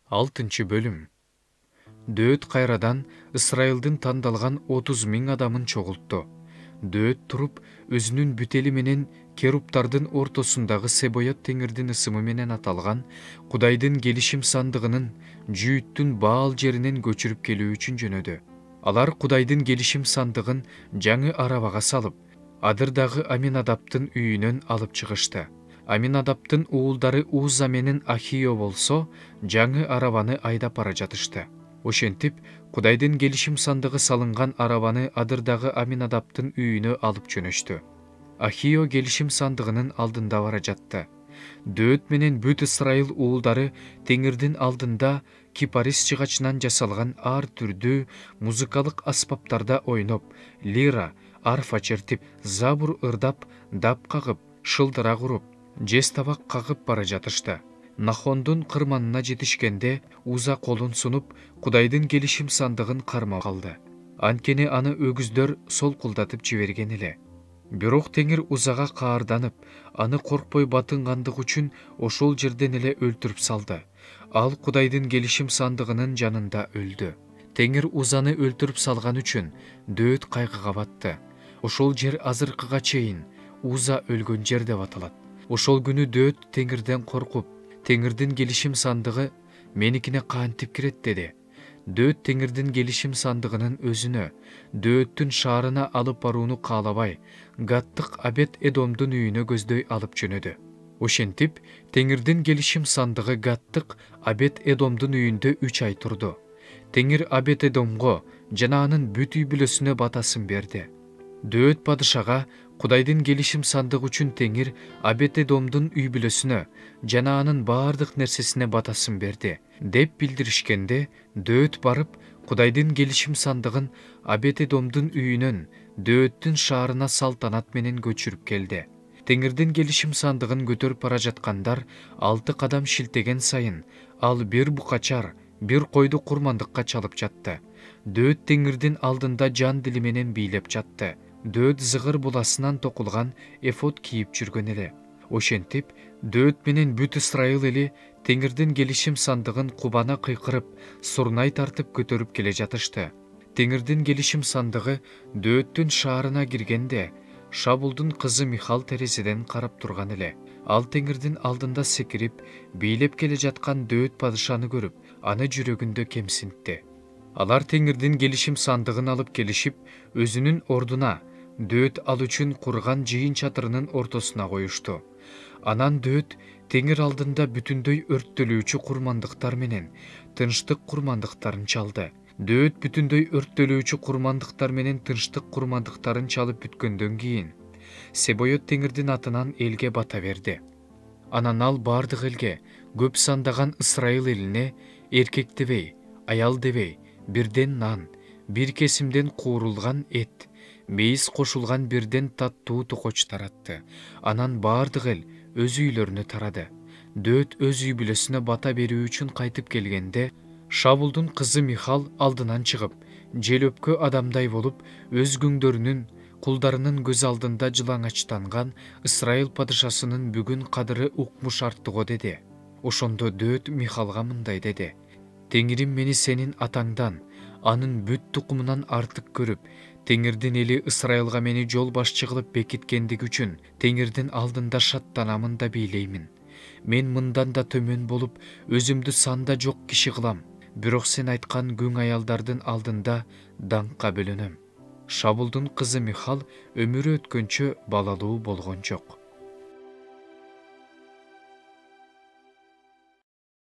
6 бөлүм. Дөөт кайрадан Ысрайылдын тандалган 30.000 адамын чогултту. Дөөт туруп, өзүнүн бүтели менен керуптардын ортосундагы Себоят теңирдин ысымы менен аталган Кудайдын келишим сандыгынын Жүйүттүн Баал жеринен көчүрүп келүү үчүн жөнөдү. Алар Кудайдын келишим сандыгын жаңы арабага салып, Адырдагы Аминадаптын үйүнөн алып чыгышты. Аминадаптын уулдары Уза менен Ахио болсо, жаңы арабаны айдап бара жатышты. Ошентип, Кудайдын келишим сандыгы салынган арабаны Адырдагы Аминадаптын үйүнө алып жөнөштү. Ахио келишим сандыгынын алдында бара жатты. Дөөт менен бүт Ысрайыл уулдары теңирдин алдында кипарис жыгачынан жасалган ар түрдүү музыкалык аспаптарда ойноп, лира, арфа чертип, забур ырдап, дап кагып, шылдырак уруп, жез табак кагып бара жатышты. Нахондун кырманына жетишкенде Уза колун сунуп, Кудайдын келишим сандыгын кармап алды. Анткени аны өгүздөр солкулдатып жиберген эле. Бирок теңир Узага каарданып, аны коркпой батынгандык үчүн ошол жерден эле өлтүрүп салды. Ал Кудайдын келишим сандыгынын жанында өлдү. Теңир Узаны өлтүрүп салган үчүн Дөөт кайгыга батты. Ошол жер азыркыга чейин Уза өлгөн жер деп аталат. Ошол күнү Дөөт теңирден коркуп, теңирдин келишим сандыгы меникине кантип кирет деди. Дөөт теңирдин келишим сандыгынын өзүнө, Дөөттүн шаарына алып барууну каалабай, Гаттык Абед Эдомдун үйүнө көздөй алып жөнөдү. Ошентип, теңирдин келишим сандыгы Гаттык Абед Эдомдун үйүндө 3 ай турду. Теңир Абед Эдомго жана анын бүт үй бүлөсүнө батасын берди. Дөөт падышага Кудайдын келишим сандыгы үчүн теңир Абед Эдомдун үй бүлөсүнө жана анын баардык нерсесине батасын берди деп билдиришкенде, Дөөт барып, Кудайдын келишим сандыгын Абед Эдомдун үйүнөн Дөөттүн шаарына салтанат менен көчүрүп келди. Теңирдин келишим сандыгын көтөрүп бара жаткандар 6 кадам шилтеген сайын ал бир букачар, бир койду курмандыкка чалып жатты. Дөөт теңирдин алдында жан дили менен бийлеп жатты. Дөөт зыгыр буласынан токулган эфод кийип жүргөн эле. Ошентип, Дөөт менен бүт Ысрайыл эли теңирдин келишим сандыгын кубана кыйкырып, сурнай тартып көтөрүп келе жатышты. Теңирдин келишим сандыгы Дөөттүн шаарына киргенде, Шабулдун кызы Михал терезеден карап турган эле. Ал теңирдин алдында секирип, бийлеп келе жаткан Дөөт падышаны көрүп, аны жүрөгүндө кемсинтти. Алар теңирдин келишим сандыгын алып келишип, өзүнүн ордуна, Дөөт ал үчүн курган жыйын чатырынын ортосуна коюшту. Анан Дөөт теңир алдында бүтүндөй өрттөлүүчү курмандыктар менен тынчтык курмандыктарын чалды. Дөөт бүтүндөй өрттөлүүчү курмандыктар менен тынчтык курмандыктарын чалып бүткөндөн кийин Себоят теңирдин атынан элге бата берди. Анан ал бардык элге, көп сандаган Ысрайыл элине эркек дебей, аял дебей, бирден нан, бир кесимден куурулган эт, мейиз кошулган бирден таттуу токоч таратты. Анан бардык эл өз үйлөрүнө тарады. Дөөт өз үй бүлөсүнө бата берүү үчүн кайтып келгенде, Шабулдун кызы Михал алдынан чыгып, желөпкө адамдай болуп, өз күңдөрүнүн, кулдарынын көз алдында жылаңачтанган Ысрайыл падышасынын бүгүн кадыры укмуш артыго деди. Ошондо Дөөт Михалга мындай деди: Теңирим мени сенин атаңдан, анын бүт тукумунан артык көрүп, теңирдин эли Ысрайылга мени жол башчы кылып бекиткендиги үчүн теңирдин алдында шаттанамын да бийлеймин. Мен мындан да төмөн болуп, өзүмдү санда жок киши кылам, бирок сен айткан күң аялдардын алдында даңкка бөлөнөм. Шабулдун кызы Михал өмүрү өткөнчө балалуу болгон жок.